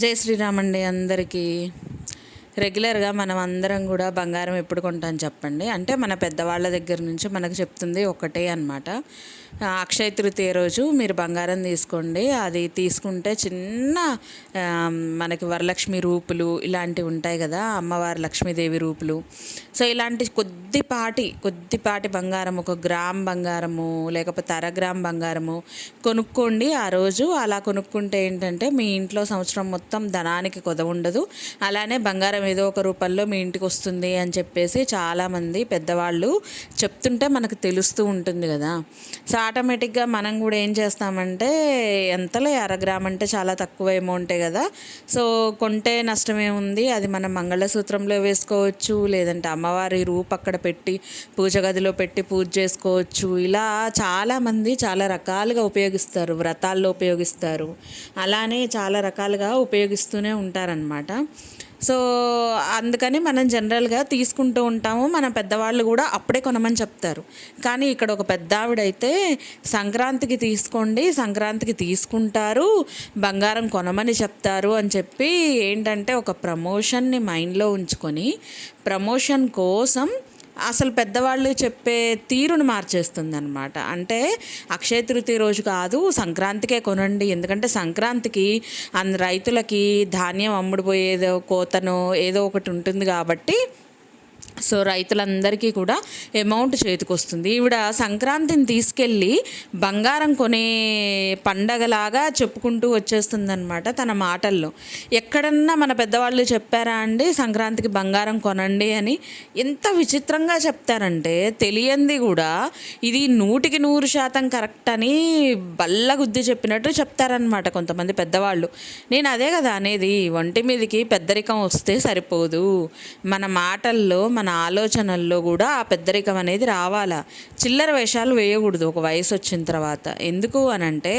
జై శ్రీరామ్ అండి అందరికీ. రెగ్యులర్గా మనం అందరం కూడా బంగారం ఎప్పుడు కొంటాం చెప్పండి? అంటే మన పెద్దవాళ్ళ దగ్గర నుంచి మనకు చెప్తుంది ఒకటే అనమాట. అక్షయ తృతీయ రోజు మీరు బంగారం తీసుకోండి. అది తీసుకుంటే చిన్న మనకి వరలక్ష్మి రూపులు ఇలాంటివి ఉంటాయి కదా, అమ్మవారి లక్ష్మీదేవి రూపులు. సో ఇలాంటి కొద్దిపాటి బంగారం, 1 గ్రామ్ బంగారము లేకపోతే అరగ్రామ్ బంగారము కొనుక్కోండి ఆ రోజు. అలా కొనుక్కుంటే ఏంటంటే మీ ఇంట్లో సంవత్సరం మొత్తం ధనానికి కొదవ ఉండదు. అలానే బంగారం ఏదో ఒక రూపంలో మీ ఇంటికి వస్తుంది అని చెప్పేసి చాలామంది పెద్దవాళ్ళు చెప్తుంటే మనకు తెలుస్తూ ఉంటుంది కదా. సో ఆటోమేటిక్గా మనం కూడా ఏం చేస్తామంటే, ఎంతలే అరగ్రామ్ అంటే చాలా తక్కువ అమౌంటే కదా, సో కొంటే నష్టమే ఉంది, అది మనం మంగళసూత్రంలో వేసుకోవచ్చు, లేదంటే అమ్మవారి రూపు అక్కడ పెట్టి పూజ గదిలో పెట్టి పూజ చేసుకోవచ్చు. ఇలా చాలామంది చాలా రకాలుగా ఉపయోగిస్తారు, వ్రతాల్లో ఉపయోగిస్తారు, అలానే చాలా రకాలుగా ఉపయోగిస్తూనే ఉంటారనమాట. సో అందుకని మనం జనరల్గా తీసుకుంటూ ఉంటాము. మన పెద్దవాళ్ళు కూడా అప్పుడే కొనమని చెప్తారు. కానీ ఇక్కడ ఒక పెద్ద ఆవిడైతే సంక్రాంతికి తీసుకోండి, సంక్రాంతికి తీసుకుంటారు, బంగారం కొనమని చెప్తారు అని చెప్పి ఏంటంటే ఒక ప్రమోషన్ని మైండ్లో ఉంచుకొని ప్రమోషన్ కోసం అసలు పెద్దవాళ్ళు చెప్పే తీరును మార్చేస్తుంది అనమాట. అంటే అక్షయ తృతీయ రోజు కాదు, సంక్రాంతికే కొనండి. ఎందుకంటే సంక్రాంతికి రైతులకి ధాన్యం అమ్ముడుపోయేదో కోతనో ఏదో ఒకటి ఉంటుంది కాబట్టి, సో రైతులందరికీ కూడా అమౌంట్ చేతికి వస్తుంది. ఈవిడ సంక్రాంతిని తీసుకెళ్ళి బంగారం కొనే పండగలాగా చెప్పుకుంటూ వచ్చేస్తుందన్నమాట తన మాటల్లో. ఎక్కడన్నా మన పెద్దవాళ్ళు చెప్పారా అండి సంక్రాంతికి బంగారం కొనండి అని? ఎంత విచిత్రంగా చెప్తారంటే, తెలియంది కూడా ఇది 100% కరెక్ట్ అని బల్లగుద్ది చెప్పినట్టు చెప్తారనమాట కొంతమంది పెద్దవాళ్ళు. నేను అదే కదా అనేది, ఒంటి మీదకి పెద్దరికం వస్తే సరిపోదు, మన మాటల్లో మన ఆలోచనల్లో కూడా ఆ పెద్దరికం అనేది రావాలా. చిల్లర వేషాలు వేయకూడదు ఒక వయసు వచ్చిన తర్వాత. ఎందుకు అనంటే,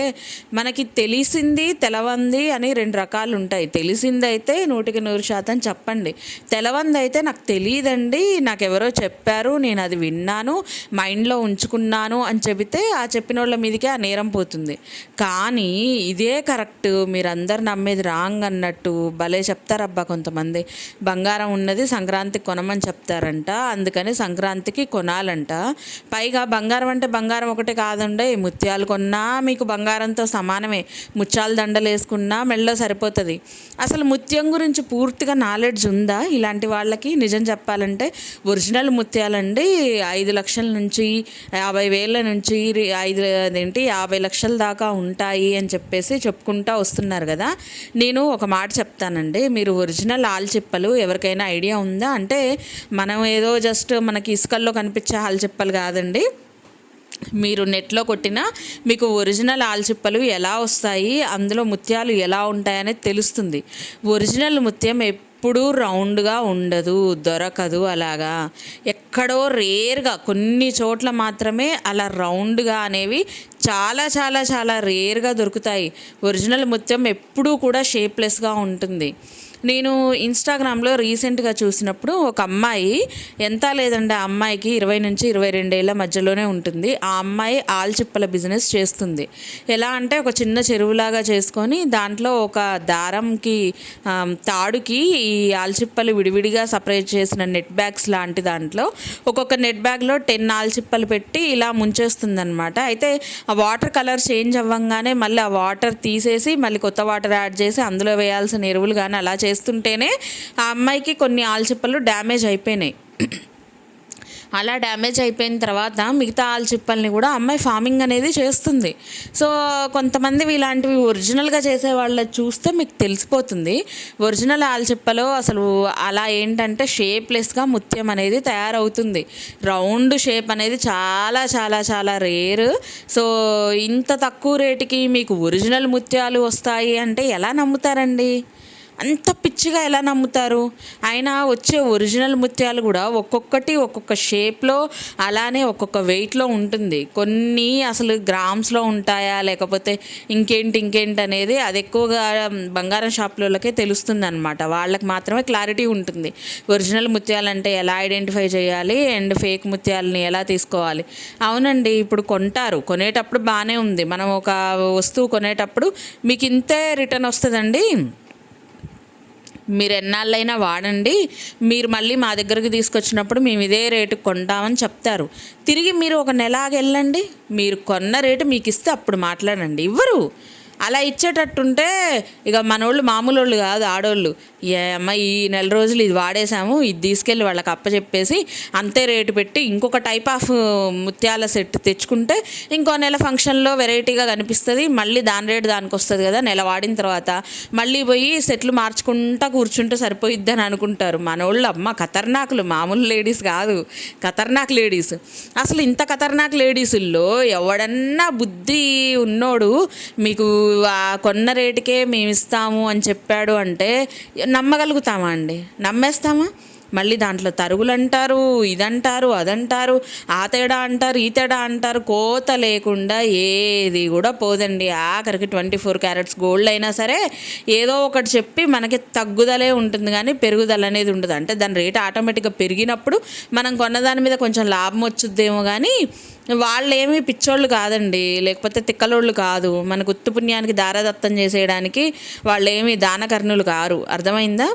మనకి తెలిసింది తెలవంది అని 2 రకాలు ఉంటాయి. తెలిసిందైతే 100% చెప్పండి, తెలవంది అయితే నాకు తెలియదండి, నాకెవరో చెప్పారు, నేను అది విన్నాను, మైండ్లో ఉంచుకున్నాను అని చెబితే ఆ చెప్పిన వాళ్ళ మీదకే ఆ నేరం పోతుంది. కానీ ఇదే కరెక్ట్, మీరందరు నమ్మేది రాంగ్ అన్నట్టు భలే చెప్తారబ్బా కొంతమంది. బంగారం ఉన్నది సంక్రాంతికి కొనమని చెప్తారంట, అందుకని సంక్రాంతికి కొనాలంట. పైగా బంగారం అంటే బంగారం ఒకటే కాదండి, ముత్యాలు కొన్నా మీకు బంగారంతో సమానమే, ముత్యాల దండలు వేసుకున్నా మెళ్ళో సరిపోతుంది. అసలు ముత్యం గురించి పూర్తిగా నాలెడ్జ్ ఉందా ఇలాంటి వాళ్ళకి? నిజం చెప్పాలంటే ఒరిజినల్ ముత్యాలండి 5 లక్షల నుంచి 50,000 నుంచి 50 లక్షల దాకా ఉంటాయి అని చెప్పేసి చెప్పుకుంటూ వస్తున్నారు కదా. నేను ఒక మాట చెప్తానండి, మీరు ఒరిజినల్ ఆల్చిప్పలు ఎవరికైనా ఐడియా ఉందా అంటే, మనం ఏదో జస్ట్ మనకి ఇసుకల్లో కనిపించే ఆల్చిప్పలు కాదండి, మీరు నెట్లో కొట్టినా మీకు ఒరిజినల్ ఆల్చిప్పలు ఎలా వస్తాయి, అందులో ముత్యాలు ఎలా ఉంటాయనేది తెలుస్తుంది. ఒరిజినల్ ముత్యం ఎప్పుడూ రౌండ్గా ఉండదు, దొరకదు. అలాగా ఎక్కడో రేర్గా కొన్ని చోట్ల మాత్రమే అలా రౌండ్గా అనేవి చాలా చాలా చాలా రేర్గా దొరుకుతాయి. ఒరిజినల్ ముత్యం ఎప్పుడూ కూడా షేప్లెస్గా ఉంటుంది. నేను ఇన్స్టాగ్రామ్లో రీసెంట్గా చూసినప్పుడు ఒక అమ్మాయి, ఎంత లేదండి ఆ అమ్మాయికి 20 నుంచి 22 ఏళ్ళ మధ్యలోనే ఉంటుంది. ఆ అమ్మాయి ఆల్చిప్పల బిజినెస్ చేస్తుంది. ఎలా అంటే, ఒక చిన్న చెరువులాగా చేసుకొని దాంట్లో ఒక దారంకి తాడుకి ఈ ఆల్చిప్పలు విడివిడిగా సపరేట్ చేసిన నెట్ బ్యాగ్స్ లాంటి దాంట్లో ఒక్కొక్క నెట్ బ్యాగ్లో 10 ఆల్చిప్పలు పెట్టి ఇలా ముంచేస్తుందన్నమాట. అయితే ఆ వాటర్ కలర్ చేంజ్ అవ్వంగానే మళ్ళీ ఆ వాటర్ తీసేసి మళ్ళీ కొత్త వాటర్ యాడ్ చేసి అందులో వేయాల్సిన ఎరువులు కానీ అలా చేస్తుంటేనే ఆ అమ్మాయికి కొన్ని ఆల్చిప్పలు డ్యామేజ్ అయిపోయినాయి. అలా డ్యామేజ్ అయిపోయిన తర్వాత మిగతా ఆల్చిప్పల్ని కూడా అమ్మాయి ఫార్మింగ్ అనేది చేస్తుంది. సో కొంతమంది ఇలాంటివి ఒరిజినల్గా చేసే వాళ్ళ చూస్తే మీకు తెలిసిపోతుంది, ఒరిజినల్ ఆల్చిప్పలో అసలు అలా ఏంటంటే షేప్లెస్గా ముత్యం అనేది తయారవుతుంది. రౌండ్ షేప్ అనేది చాలా చాలా చాలా రేర్. సో ఇంత తక్కువ రేటుకి మీకు ఒరిజినల్ ముత్యాలు వస్తాయి అంటే ఎలా నమ్ముతారండి? అంత పిచ్చిగా ఎలా నమ్ముతారు? అయినా వచ్చే ఒరిజినల్ ముత్యాలు కూడా ఒక్కొక్కటి ఒక్కొక్క షేప్లో అలానే ఒక్కొక్క వెయిట్లో ఉంటుంది. కొన్ని అసలు గ్రామ్స్లో ఉంటాయా లేకపోతే ఇంకేంటి అనేది అది ఎక్కువగా బంగారం షాపులకే తెలుస్తుంది అనమాట. వాళ్ళకి మాత్రమే క్లారిటీ ఉంటుంది ఒరిజినల్ ముత్యాలంటే ఎలా ఐడెంటిఫై చేయాలి అండ్ ఫేక్ ముత్యాలని ఎలా తీసుకోవాలి. అవునండి, ఇప్పుడు కొనేటప్పుడు బాగానే ఉంది. మనం ఒక వస్తువు కొనేటప్పుడు మీకు ఇంతే రిటర్న్ వస్తుందండి, మీరు ఎన్నాళ్ళైనా వాడండి, మీరు మళ్ళీ మా దగ్గరికి తీసుకొచ్చినప్పుడు మేము ఇదే రేటుకి కొంటామని చెప్తారు. తిరిగి మీరు ఒక నెలాగి వెళ్ళండి, మీరు కొన్న రేటు మీకు ఇస్తే అప్పుడు మాట్లాడండి. ఇవ్వరు. అలా ఇచ్చేటట్టుంటే ఇక మనోళ్ళు మామూలు వాళ్ళు కాదు, ఆడోళ్ళు. అమ్మ ఈ నెల రోజులు ఇది వాడేసాము, ఇది తీసుకెళ్ళి వాళ్ళకి అప్పచెప్పేసి అంతే రేటు పెట్టి ఇంకొక టైప్ ఆఫ్ ముత్యాల సెట్ తెచ్చుకుంటే ఇంకో నెల ఫంక్షన్లో వెరైటీగా కనిపిస్తుంది, మళ్ళీ దాని రేటు దానికి వస్తుంది కదా. నెల వాడిన తర్వాత మళ్ళీ పోయి సెట్లు మార్చుకుంటా కూర్చుంటే సరిపోయిద్ది అని అనుకుంటారు మనోళ్ళు. అమ్మ ఖతర్నాకులు, మామూలు లేడీస్ కాదు, ఖతర్నాక్ లేడీస్. అసలు ఇంత ఖతర్నాక్ లేడీసుల్లో ఎవడన్నా బుద్ధి ఉన్నోడు మీకు కొన్న రేటుకే మేము ఇస్తాము అని చెప్పాడు అంటే నమ్మగలుగుతామా అండి? నమ్మేస్తామా? మళ్ళీ దాంట్లో తరుగులు అంటారు, ఇదంటారు, అదంటారు, ఆ తేడా అంటారు, ఈ తేడా అంటారు. కోత లేకుండా ఏది కూడా పోదండి. ఆఖరికి 24 క్యారెట్స్ గోల్డ్ అయినా సరే ఏదో ఒకటి చెప్పి మనకి తగ్గుదలే ఉంటుంది కానీ పెరుగుదల అనేది ఉండదు. అంటే దాని రేటు ఆటోమేటిక్గా పెరిగినప్పుడు మనం కొన్నదాని మీద కొంచెం లాభం వచ్చుద్దేమో కానీ వాళ్ళు ఏమీ పిచ్చోళ్ళు కాదండి, లేకపోతే తిక్కలోళ్ళు కాదు. మనకు ఉత్తు పుణ్యానికి దారదత్తం చేసేయడానికి వాళ్ళు ఏమీ దానకర్ణులు కారు. అర్థమైందా?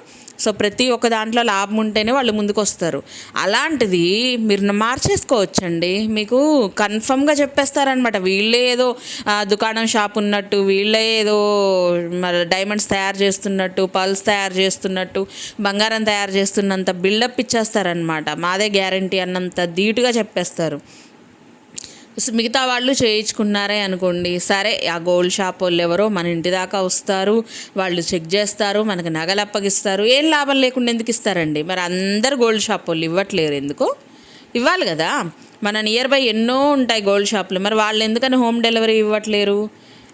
సో ప్రతి ఒక్క దాంట్లో లాభం ఉంటేనే వాళ్ళు ముందుకు వస్తారు. అలాంటిది మీరు మార్చేసుకోవచ్చండి. మీకు కన్ఫర్మ్గా చెప్పేస్తారనమాట. వీళ్ళే ఏదో దుకాణం షాప్ ఉన్నట్టు, వీళ్ళే ఏదో డైమండ్స్ తయారు చేస్తున్నట్టు, పర్ల్స్ తయారు చేస్తున్నట్టు, బంగారం తయారు చేస్తున్నంత బిల్డప్ ఇచ్చేస్తారనమాట. మాదే గ్యారంటీ అన్నంత ధీటుగా చెప్పేస్తారు. మిగతా వాళ్ళు చేయించుకున్నారే అనుకోండి, సరే ఆ గోల్డ్ షాప్ వాళ్ళు ఎవరో మన ఇంటి దాకా వస్తారు, వాళ్ళు చెక్ చేస్తారు, మనకు నగలు అప్పగిస్తారు. ఏం లాభం లేకుండా ఎందుకు ఇస్తారండి? మరి అందరు గోల్డ్ షాప్ వాళ్ళు ఇవ్వట్లేరు ఎందుకు? ఇవ్వాలి కదా. మన నియర్ బై ఎన్నో ఉంటాయి గోల్డ్ షాపులు, మరి వాళ్ళు ఎందుకని హోమ్ డెలివరీ ఇవ్వట్లేరు?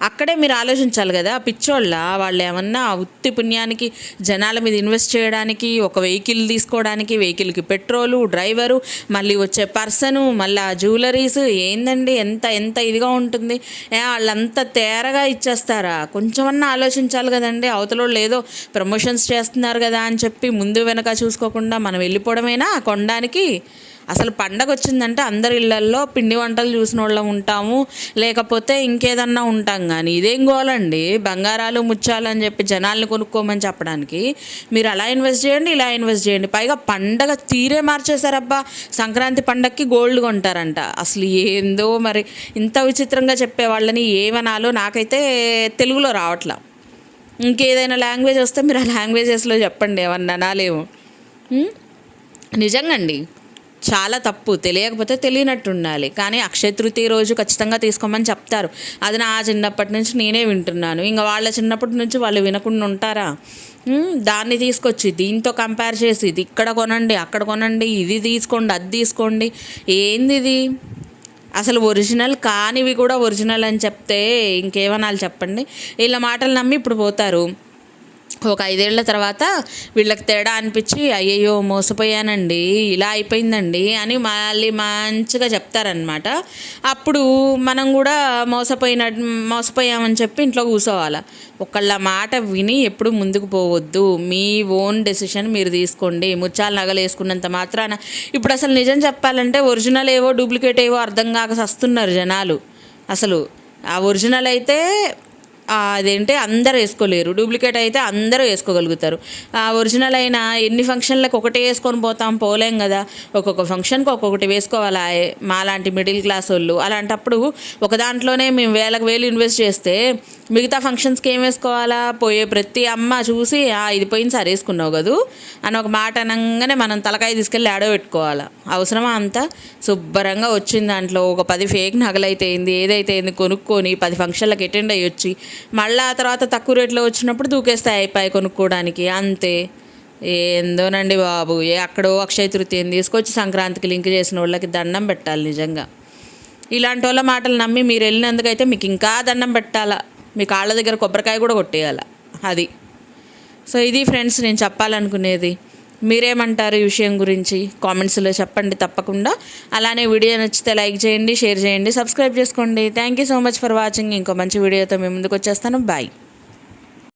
అక్కడే మీరు ఆలోచించాలి కదా. పిచ్చోళ్ళ వాళ్ళు ఏమన్నా ఉత్తి పుణ్యానికి జనాల మీద ఇన్వెస్ట్ చేయడానికి, ఒక వెహికల్ తీసుకోవడానికి, వెహికల్కి పెట్రోలు, డ్రైవరు, మళ్ళీ వచ్చే పర్సను, మళ్ళీ జ్యువెలరీస్, ఏందండి ఎంత ఎంత ఇదిగా ఉంటుంది. వాళ్ళంతా తేరగా ఇచ్చేస్తారా? కొంచెమన్నా ఆలోచించాలి కదండి. అవతలోళ్ళు ఏదో ప్రమోషన్స్ చేస్తున్నారు కదా అని చెప్పి ముందు వెనక చూసుకోకుండా మనం వెళ్ళిపోవడమేనా కొనడానికి? అసలు పండగ వచ్చిందంటే అందరి ఇళ్లల్లో పిండి వంటలు చూసిన వాళ్ళం ఉంటాము, లేకపోతే ఇంకేదన్నా ఉంటాం. కానీ ఇదేం గోలండి, బంగారాలు ముత్యాలు అని చెప్పి జనాల్ని కొనుక్కోమని చెప్పడానికి. మీరు అలా ఇన్వెస్ట్ చేయండి, ఇలా ఇన్వెస్ట్ చేయండి. పైగా పండగ తీరే మార్చేశారబ్బా. సంక్రాంతి పండగకి గోల్డ్ కొంటారంట. అసలు ఏందో మరి ఇంత విచిత్రంగా చెప్పేవాళ్ళని ఏమనాలో నాకైతే తెలుగులో రావట్లా. ఇంకేదైనా లాంగ్వేజ్ వస్తే మీరు ఆ లాంగ్వేజెస్లో చెప్పండి, ఏమన్నా అనాలేమో. నిజంగా అండి చాలా తప్పు. తెలియకపోతే తెలియనట్టు ఉండాలి. కానీ అక్షయ తృతీయ రోజు ఖచ్చితంగా తీసుకోమని చెప్తారు. అది నా చిన్నప్పటి నుంచి నేనే వింటున్నాను. ఇంకా వాళ్ళ చిన్నప్పటి నుంచి వాళ్ళు వినకుండా ఉంటారా? దాన్ని తీసుకొచ్చి దీంతో కంపేర్ చేసి ఇది ఇక్కడ కొనండి, అక్కడ కొనండి, ఇది తీసుకోండి, అది తీసుకోండి. ఏంది ఇది? అసలు ఒరిజినల్ కానివి కూడా ఒరిజినల్ అని చెప్తే ఇంకేమనాలి చెప్పండి? వీళ్ళ మాటలు నమ్మి ఇప్పుడు పోతారు. ఒక 5 ఏళ్ల తర్వాత వీళ్ళకి తేడా అనిపించి అయ్యయ్యో మోసపోయానండి, ఇలా అయిపోయిందండి అని మళ్ళీ మంచిగా చెప్తారనమాట. అప్పుడు మనం కూడా మోసపోయామని చెప్పి ఇంట్లో కూర్చోవాలి. ఒకళ్ళ మాట విని ఎప్పుడు ముందుకు పోవద్దు. మీ ఓన్ డెసిషన్ మీరు తీసుకోండి. ముత్యాల నగలు వేసుకున్నంత మాత్రాన ఇప్పుడు అసలు నిజం చెప్పాలంటే ఒరిజినల్ ఏవో డూప్లికేట్ ఏవో అర్థం కాక వస్తున్నారు జనాలు. అసలు ఆ ఒరిజినల్ అయితే అదేంటి అందరూ వేసుకోలేరు, డూప్లికేట్ అయితే అందరూ వేసుకోగలుగుతారు. ఒరిజినల్ అయినా ఎన్ని ఫంక్షన్లకు ఒకటే వేసుకొని పోలేం కదా. ఒక్కొక్క ఫంక్షన్కి ఒక్కొక్కటి వేసుకోవాలి మాలాంటి మిడిల్ క్లాస్ వాళ్ళు. అలాంటప్పుడు ఒక దాంట్లోనే మేము వేలకు వేలు ఇన్వెస్ట్ చేస్తే మిగతా ఫంక్షన్స్కి ఏం వేసుకోవాలా? పోయే ప్రతి అమ్మ చూసి ఇది పోయినసారి వేసుకున్నావు కదూ అని ఒక మాట అనగానే మనం తలకాయ తీసుకెళ్ళి ఆడో పెట్టుకోవాలా? అవసరమా అంతా? శుభ్రంగా వచ్చింది దాంట్లో ఒక 10 ఫేక్ నగలైతే ఏంది, ఏదైతే ఏంది కొనుక్కొని 10 ఫంక్షన్లకు అటెండ్ అయ్యి వచ్చి మళ్ళీ ఆ తర్వాత తక్కువ రేట్లో వచ్చినప్పుడు దూకేస్తాయి అయిపోయి కొనుక్కోవడానికి. అంతే. ఏందోనండి బాబు. అక్కడో అక్షయ తృతీయని తీసుకొచ్చి సంక్రాంతికి లింక్ చేసిన వాళ్ళకి దండం పెట్టాలి నిజంగా. ఇలాంటి వాళ్ళ మాటలు నమ్మి మీరు వెళ్ళినందుకైతే మీకు ఇంకా దండం పెట్టాలా, మీ కాళ్ళ దగ్గర కొబ్బరికాయ కూడా కొట్టేయాల అది. సో ఇది ఫ్రెండ్స్ నేను చెప్పాలనుకునేది. మీరేమంటారు ఈ విషయం గురించి కామెంట్స్లో చెప్పండి తప్పకుండా. అలానే వీడియో నచ్చితే లైక్ చేయండి, షేర్ చేయండి, సబ్స్క్రైబ్ చేసుకోండి. Thank you so much for watching. ఇంకో మంచి వీడియోతో మేము ముందుకు వచ్చేస్తాను. బాయ్.